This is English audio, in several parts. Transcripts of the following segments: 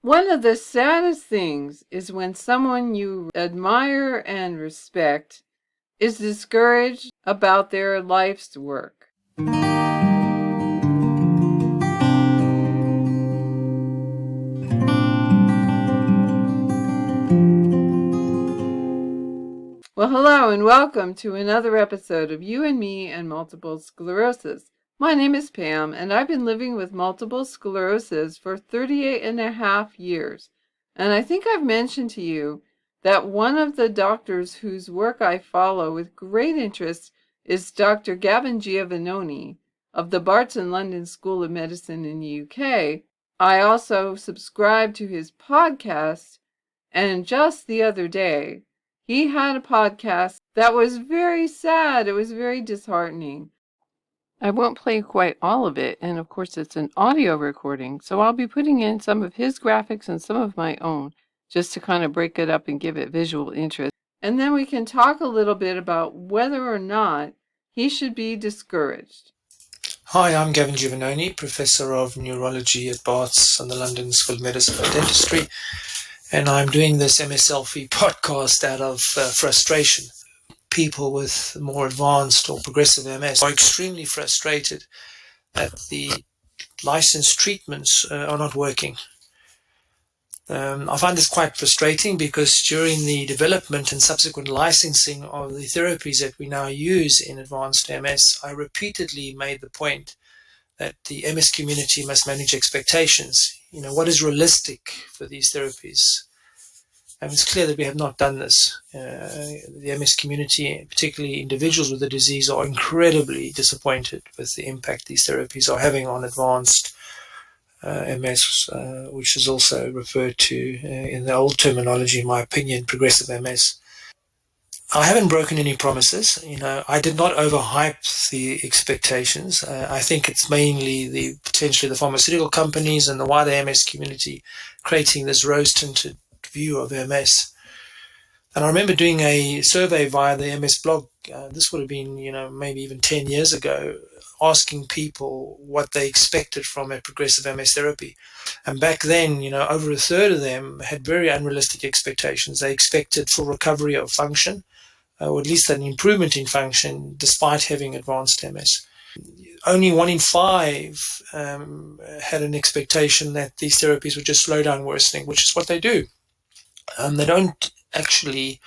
One of the saddest things is when someone you admire and respect is discouraged about their life's work. Well, hello and welcome to another episode of You and Me and Multiple Sclerosis. My name is Pam, and I've been living with multiple sclerosis for 38 and a half years. And I think I've mentioned to you that one of the doctors whose work I follow with great interest is Dr. Gavin Giovannoni of the Barts and London School of Medicine in the UK. I also subscribe to his podcast, and just the other day, he had a podcast that was very sad. It was very disheartening. I won't play quite all of it, and of course it's an audio recording, so I'll be putting in some of his graphics and some of my own, just to kind of break it up and give it visual interest. And then we can talk a little bit about whether or not he should be discouraged. Hi, I'm Gavin Giovannoni, Professor of Neurology at Barts and the London School of Medicine and Dentistry, and I'm doing this MS Selfie podcast out of frustration. People with more advanced or progressive MS are extremely frustrated that the licensed treatments are not working. I find this quite frustrating because during the development and subsequent licensing of the therapies that we now use in advanced MS, I repeatedly made the point that the MS community must manage expectations. What is realistic for these therapies? And it's clear that we have not done this. The MS community, particularly individuals with the disease, are incredibly disappointed with the impact these therapies are having on advanced MS, which is also referred to in the old terminology, in my opinion, progressive MS. I haven't broken any promises. I did not overhype the expectations. I think it's mainly potentially the pharmaceutical companies and the wider MS community creating this rose-tinted view of MS. And I remember doing a survey via the MS blog. This would have been, maybe even 10 years ago, asking people what they expected from a progressive MS therapy. And back then, over a third of them had very unrealistic expectations. They expected full recovery of function, or at least an improvement in function, despite having advanced MS. Only 1 in 5 had an expectation that these therapies would just slow down worsening, which is what they do. They don't actually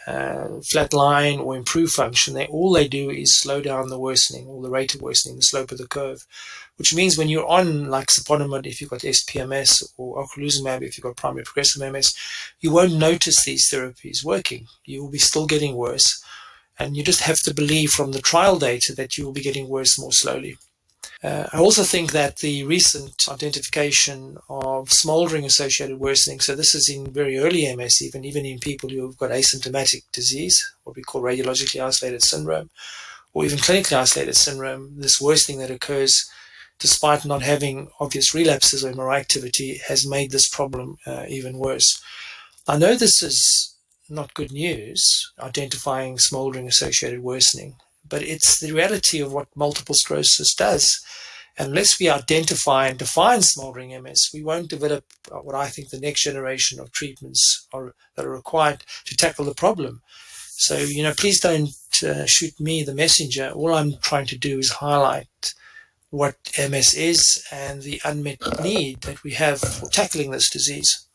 flatline or improve function. All they do is slow down the worsening, or the rate of worsening, the slope of the curve, which means when you're on like siponimod, if you've got SPMS, or ocrelizumab, if you've got primary progressive MS, you won't notice these therapies working. You will be still getting worse, and you just have to believe from the trial data that you will be getting worse more slowly. I also think that the recent identification of smoldering associated worsening, so this is in very early MS, even in people who have got asymptomatic disease, what we call radiologically isolated syndrome, or even clinically isolated syndrome, this worsening that occurs despite not having obvious relapses or MRI activity has made this problem even worse. I know this is not good news, identifying smoldering associated worsening, but it's the reality of what multiple sclerosis does. Unless we identify and define smoldering MS, we won't develop what I think the next generation of treatments that are required to tackle the problem. So, please don't shoot me, the messenger. All I'm trying to do is highlight what MS is and the unmet need that we have for tackling this disease.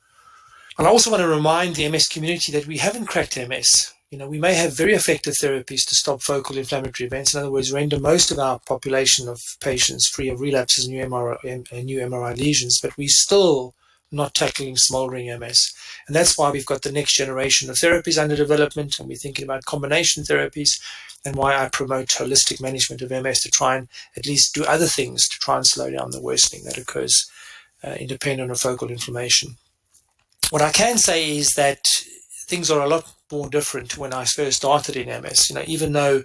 And I also want to remind the MS community that we haven't cracked MS. We may have very effective therapies to stop focal inflammatory events. In other words, render most of our population of patients free of relapses and new MRI lesions, but we're still not tackling smoldering MS. And that's why we've got the next generation of therapies under development, and we're thinking about combination therapies, and why I promote holistic management of MS to try and at least do other things to try and slow down the worsening that occurs independent of focal inflammation. What I can say is that things are a lot more different when I first started in MS. Even though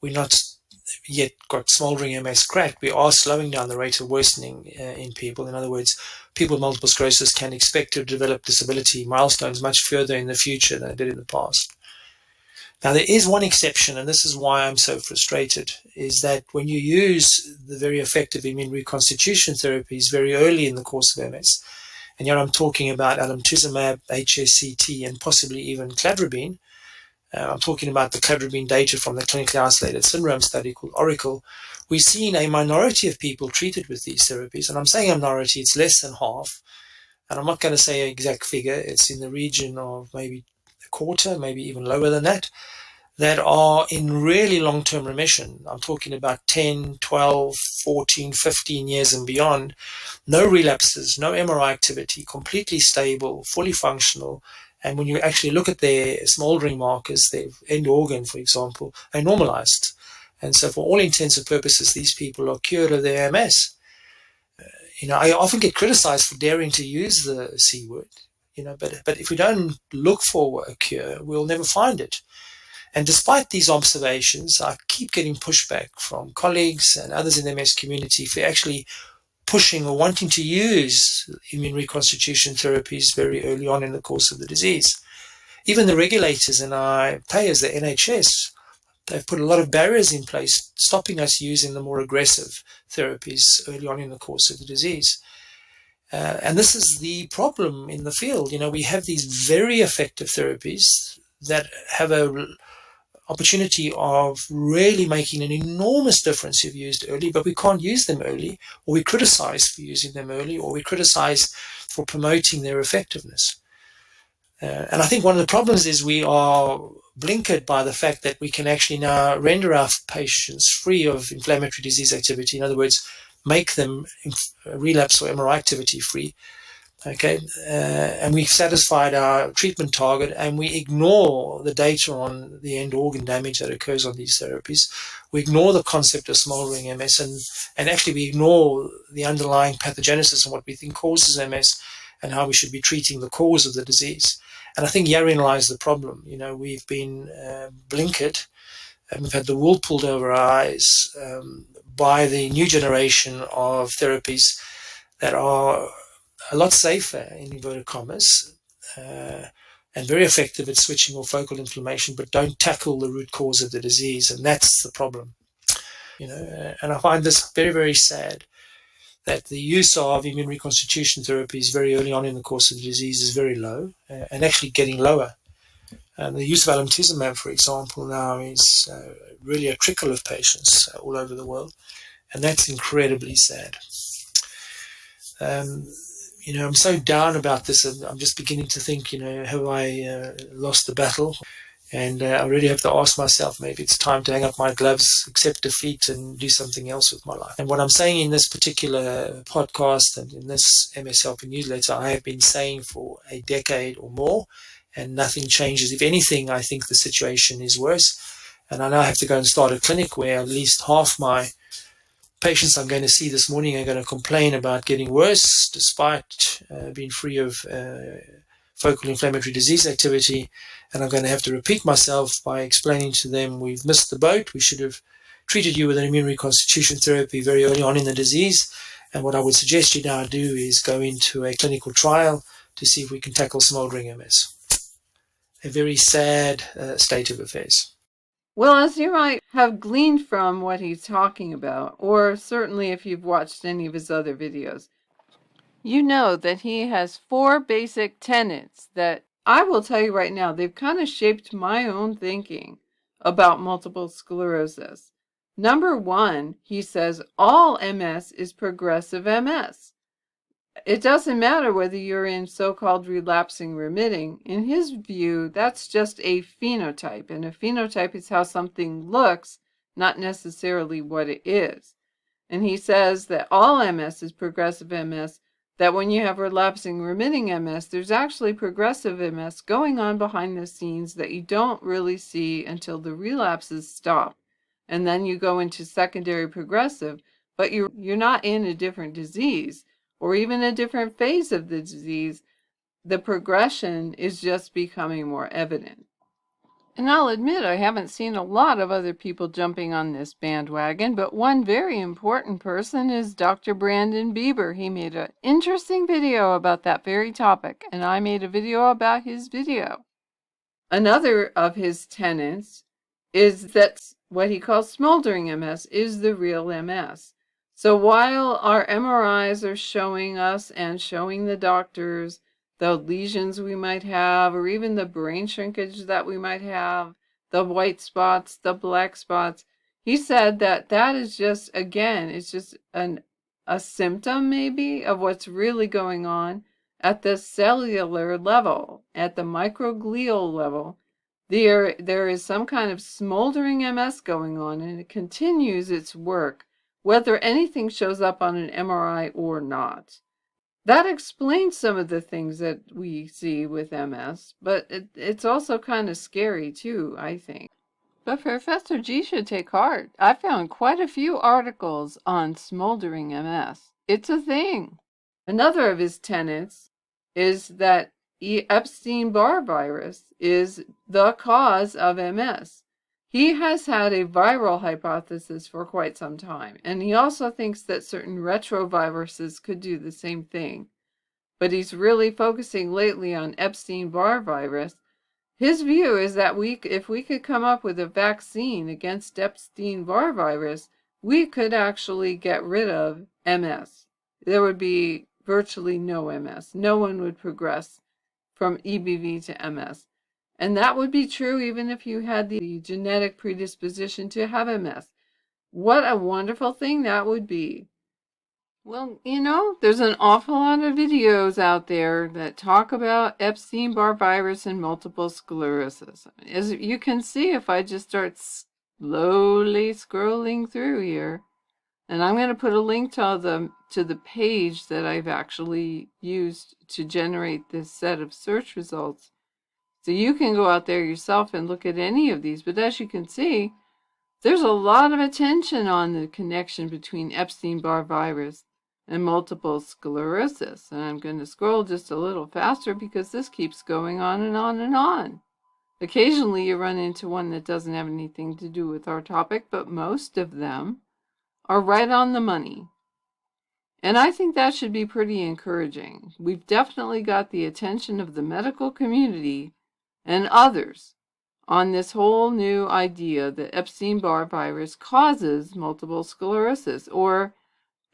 we're not yet got smoldering MS cracked, we are slowing down the rate of worsening in people. In other words, people with multiple sclerosis can expect to develop disability milestones much further in the future than they did in the past. Now, there is one exception, and this is why I'm so frustrated, is that when you use the very effective immune reconstitution therapies very early in the course of MS, And here I'm talking about alemtuzumab, HSCT, and possibly even cladribine. I'm talking about the cladribine data from the clinically isolated syndrome study called Oracle. We've seen a minority of people treated with these therapies, and I'm saying a minority, it's less than half. And I'm not going to say an exact figure. It's in the region of maybe a quarter, maybe even lower than that, that are in really long-term remission. I'm talking about 10, 12, 14, 15 years and beyond. No relapses, no MRI activity, completely stable, fully functional. And when you actually look at their smoldering markers, their end organ, for example, they're normalized. And so for all intents and purposes, these people are cured of their MS. I often get criticized for daring to use the C word, but if we don't look for a cure, we'll never find it. And despite these observations, I keep getting pushback from colleagues and others in the MS community for actually pushing or wanting to use immune reconstitution therapies very early on in the course of the disease. Even the regulators and our payers, the NHS, they've put a lot of barriers in place, stopping us using the more aggressive therapies early on in the course of the disease. And this is the problem in the field. We have these very effective therapies that have a opportunity of really making an enormous difference if used early, but we can't use them early, or we criticize for using them early, or we criticize for promoting their effectiveness. And I think one of the problems is we are blinkered by the fact that we can actually now render our patients free of inflammatory disease activity. In other words, make them relapse or MRI activity free. Okay, and we've satisfied our treatment target, and we ignore the data on the end organ damage that occurs on these therapies. We ignore the concept of smoldering MS, and actually we ignore the underlying pathogenesis and what we think causes MS and how we should be treating the cause of the disease. And I think herein lies the problem. We've been blinkered, and we've had the wool pulled over our eyes by the new generation of therapies that are a lot safer, in inverted commas, and very effective at switching off focal inflammation, but don't tackle the root cause of the disease, and that's the problem. And I find this very, very sad, that the use of immune reconstitution therapies very early on in the course of the disease is very low, and actually getting lower. And the use of alemtuzumab, for example, now is really a trickle of patients all over the world, and that's incredibly sad. I'm so down about this, and I'm just beginning to think, have I lost the battle? And I really have to ask myself, maybe it's time to hang up my gloves, accept defeat, and do something else with my life. And what I'm saying in this particular podcast and in this MS Selfie newsletter, I have been saying for a decade or more, and nothing changes. If anything, I think the situation is worse. And I now have to go and start a clinic where at least half my patients I'm going to see this morning are going to complain about getting worse despite being free of focal inflammatory disease activity. And I'm going to have to repeat myself by explaining to them, we've missed the boat. We should have treated you with an immune reconstitution therapy very early on in the disease. And what I would suggest you now do is go into a clinical trial to see if we can tackle smoldering MS. A very sad state of affairs. Well, as you might have gleaned from what he's talking about, or certainly if you've watched any of his other videos, you know that he has 4 basic tenets that I will tell you right now, they've kind of shaped my own thinking about multiple sclerosis. Number 1, he says all MS is progressive MS. It doesn't matter whether you're in so-called relapsing remitting. In his view, that's just a phenotype, and a phenotype is how something looks, not necessarily what it is. And he says that all MS is progressive MS, that when you have relapsing remitting MS, there's actually progressive MS going on behind the scenes that you don't really see until the relapses stop. And then you go into secondary progressive, but you're not in a different disease or even a different phase of the disease. The progression is just becoming more evident. And I'll admit I haven't seen a lot of other people jumping on this bandwagon, but one very important person is Dr. Brandon Bieber. He made an interesting video about that very topic, and I made a video about his video. Another of his tenets is that what he calls smoldering MS is the real MS. So while our MRIs are showing us and showing the doctors the lesions we might have, or even the brain shrinkage that we might have, the white spots, the black spots, he said that that is just, again, it's just a symptom maybe of what's really going on at the cellular level, at the microglial level. There is some kind of smoldering MS going on, and it continues its work whether anything shows up on an MRI or not. That explains some of the things that we see with MS, but it's also kind of scary too, I think. But Professor G should take heart. I found quite a few articles on smoldering MS. It's a thing. Another of his tenets is that Epstein-Barr virus is the cause of MS. He has had a viral hypothesis for quite some time, and he also thinks that certain retroviruses could do the same thing. But he's really focusing lately on Epstein-Barr virus. His view is that if we could come up with a vaccine against Epstein-Barr virus, we could actually get rid of MS. There would be virtually no MS. No one would progress from EBV to MS. And that would be true even if you had the genetic predisposition to have MS. What a wonderful thing that would be. Well, there's an awful lot of videos out there that talk about Epstein-Barr virus and multiple sclerosis. As you can see, if I just start slowly scrolling through here, and I'm going to put a link to the page that I've actually used to generate this set of search results. So you can go out there yourself and look at any of these. But as you can see, there's a lot of attention on the connection between Epstein-Barr virus and multiple sclerosis. And I'm going to scroll just a little faster because this keeps going on and on and on. Occasionally you run into one that doesn't have anything to do with our topic, but most of them are right on the money. And I think that should be pretty encouraging. We've definitely got the attention of the medical community and others on this whole new idea that Epstein-Barr virus causes multiple sclerosis, or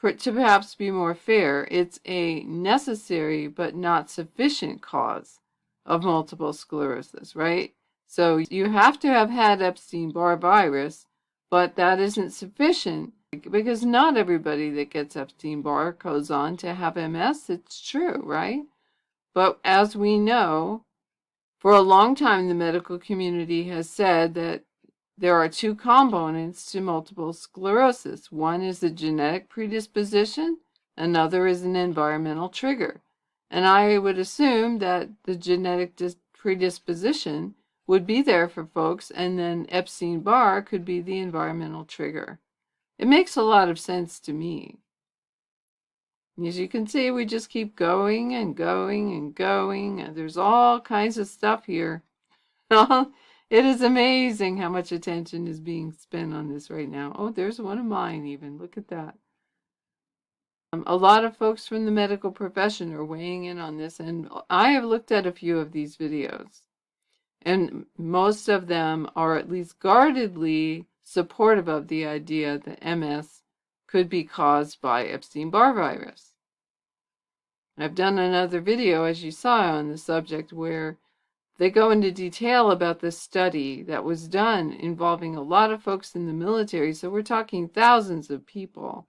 to perhaps be more fair, it's a necessary but not sufficient cause of multiple sclerosis, right? So you have to have had Epstein-Barr virus, but that isn't sufficient because not everybody that gets Epstein-Barr goes on to have MS. It's true, right? But as we know, for a long time, the medical community has said that there are two components to multiple sclerosis. One is a genetic predisposition, another is an environmental trigger. And I would assume that the genetic predisposition would be there for folks, and then Epstein-Barr could be the environmental trigger. It makes a lot of sense to me. As you can see, we just keep going and going and going, and there's all kinds of stuff here. It is amazing how much attention is being spent on this right now. Oh, there's one of mine even. Look at that. A lot of folks from the medical profession are weighing in on this, and I have looked at a few of these videos, and most of them are at least guardedly supportive of the idea that MS could be caused by Epstein-Barr virus. I've done another video, as you saw, on the subject where they go into detail about this study that was done involving a lot of folks in the military. So we're talking thousands of people.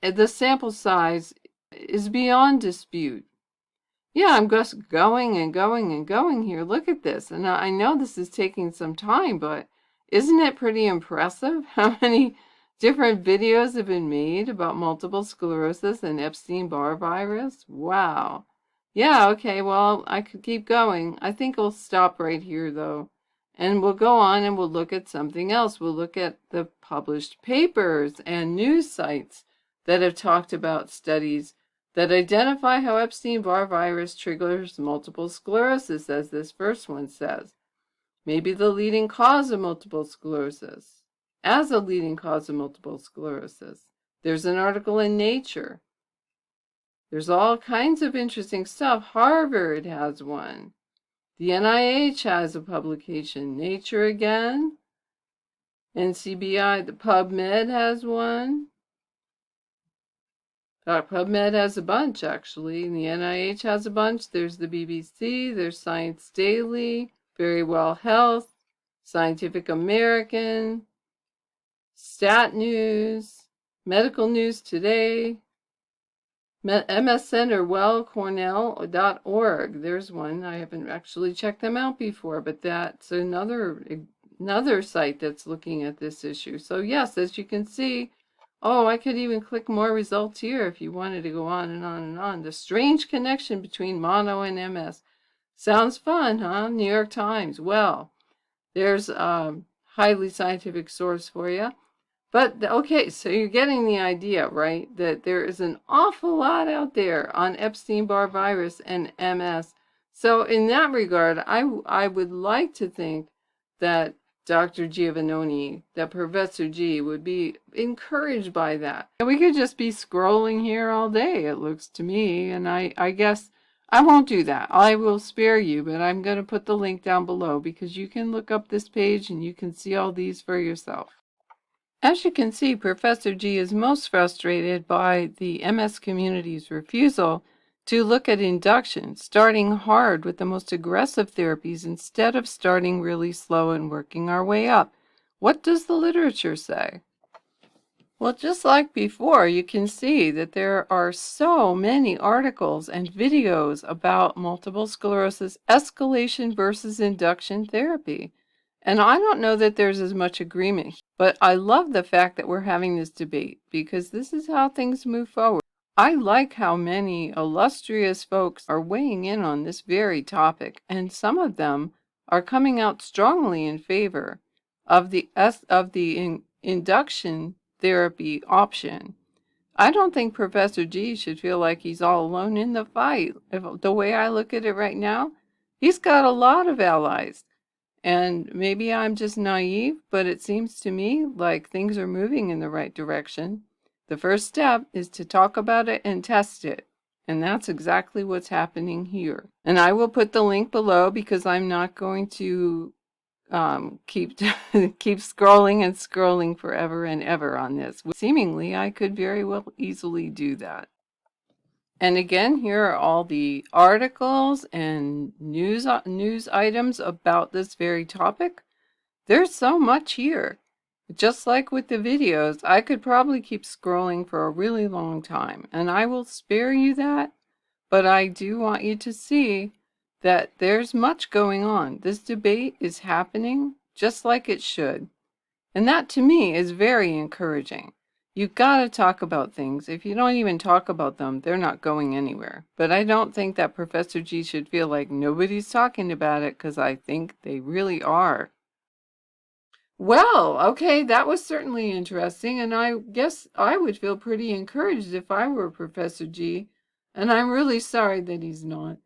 The sample size is beyond dispute. Yeah, I'm just going and going and going here. Look at this. And I know this is taking some time, but isn't it pretty impressive how many different videos have been made about multiple sclerosis and Epstein-Barr virus? Wow. Yeah, okay, well, I could keep going. I think we'll stop right here, though. And we'll go on and we'll look at something else. We'll look at the published papers and news sites that have talked about studies that identify how Epstein-Barr virus triggers multiple sclerosis, as this first one says. Maybe the leading cause of multiple sclerosis. As a leading cause of multiple sclerosis. There's an article in Nature. There's all kinds of interesting stuff. Harvard has one. The NIH has a publication. Nature again. NCBI, the PubMed has one. PubMed has a bunch, actually, and the NIH has a bunch. There's the BBC, there's Science Daily, Very Well Health, Scientific American, Stat News, Medical News Today, MS Center, Cornell.org. There's one. I haven't actually checked them out before, but that's another site that's looking at this issue. So yes, as you can see, oh, I could even click more results here if you wanted to go on and on and on. The strange connection between mono and MS. Sounds fun, huh? New York Times. Well, there's a highly scientific source for you. But okay, so you're getting the idea, right? That there is an awful lot out there on Epstein-Barr virus and MS. So in that regard, I would like to think that Dr. Giovannoni, that Professor G, would be encouraged by that. And we could just be scrolling here all day, it looks to me. And I guess I won't do that. I will spare you, but I'm going to put the link down below because you can look up this page and you can see all these for yourself. As you can see, Professor G is most frustrated by the MS community's refusal to look at induction, starting hard with the most aggressive therapies instead of starting really slow and working our way up. What does the literature say? Well, just like before, you can see that there are so many articles and videos about multiple sclerosis escalation versus induction therapy. And I don't know that there's as much agreement, but I love the fact that we're having this debate because this is how things move forward. I like how many illustrious folks are weighing in on this very topic, and some of them are coming out strongly in favor of the induction therapy option. I don't think Professor G should feel like he's all alone in the fight. The way I look at it right now, he's got a lot of allies. And maybe I'm just naive, but it seems to me like things are moving in the right direction. The first step is to talk about it and test it. And that's exactly what's happening here. And I will put the link below because I'm not going to keep scrolling and scrolling forever and ever on this. Seemingly, I could very well easily do that. And again, here are all the articles and news items about this very topic. There's so much here. Just like with the videos, I could probably keep scrolling for a really long time, and I will spare you that, but I do want you to see that there's much going on. This debate is happening just like it should. And that to me is very encouraging. You've got to talk about things. If you don't even talk about them, they're not going anywhere. But I don't think that Professor G should feel like nobody's talking about it because I think they really are. Well, okay, that was certainly interesting, and I guess I would feel pretty encouraged if I were Professor G, and I'm really sorry that he's not.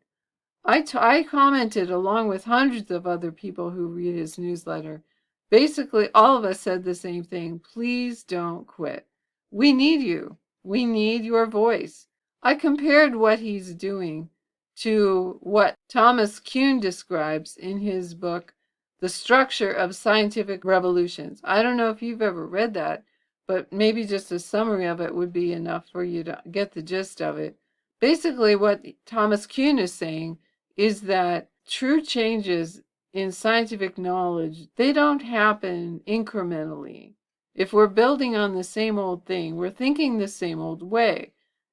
I commented along with hundreds of other people who read his newsletter. Basically, all of us said the same thing. Please don't quit. We need you. We need your voice. I compared what he's doing to what Thomas Kuhn describes in his book, The Structure of Scientific Revolutions. I don't know if you've ever read that, but maybe just a summary of it would be enough for you to get the gist of it. Basically, what Thomas Kuhn is saying is that true changes in scientific knowledge, they don't happen incrementally. If we're building on the same old thing, we're thinking the same old way,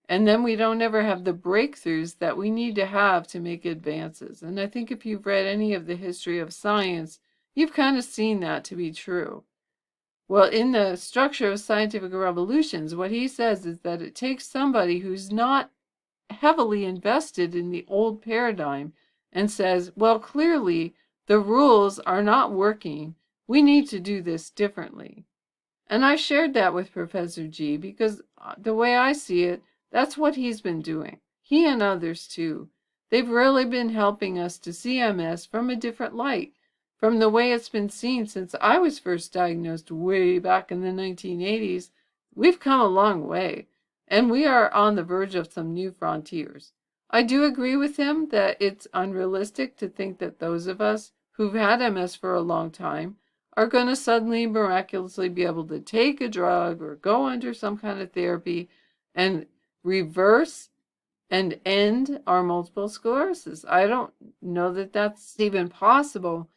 and then we don't ever have the breakthroughs that we need to have to make advances. And I think if you've read any of the history of science, you've kind of seen that to be true. Well, in the Structure of Scientific Revolutions, what he says is that it takes somebody who's not heavily invested in the old paradigm and says, well, clearly the rules are not working. We need to do this differently. And I shared that with Professor G because the way I see it, that's what he's been doing. He and others too. They've really been helping us to see MS from a different light, from the way it's been seen since I was first diagnosed way back in the 1980s. We've come a long way, and we are on the verge of some new frontiers. I do agree with him that it's unrealistic to think that those of us who've had MS for a long time are going to suddenly miraculously be able to take a drug or go under some kind of therapy and reverse and end our multiple sclerosis. I don't know that that's even possible,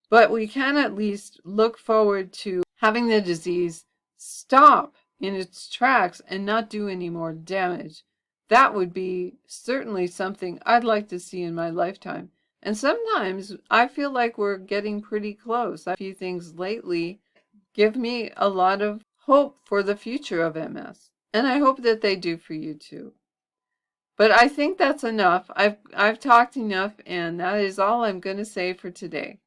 but we can at least look forward to having the disease stop in its tracks and not do any more damage. That would be certainly something I'd like to see in my lifetime. And sometimes I feel like we're getting pretty close. A few things lately give me a lot of hope for the future of MS. And I hope that they do for you too. But I think that's enough. I've talked enough, and that is all I'm going to say for today.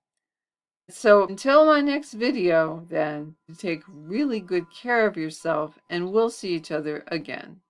So until my next video, then, take really good care of yourself, and we'll see each other again.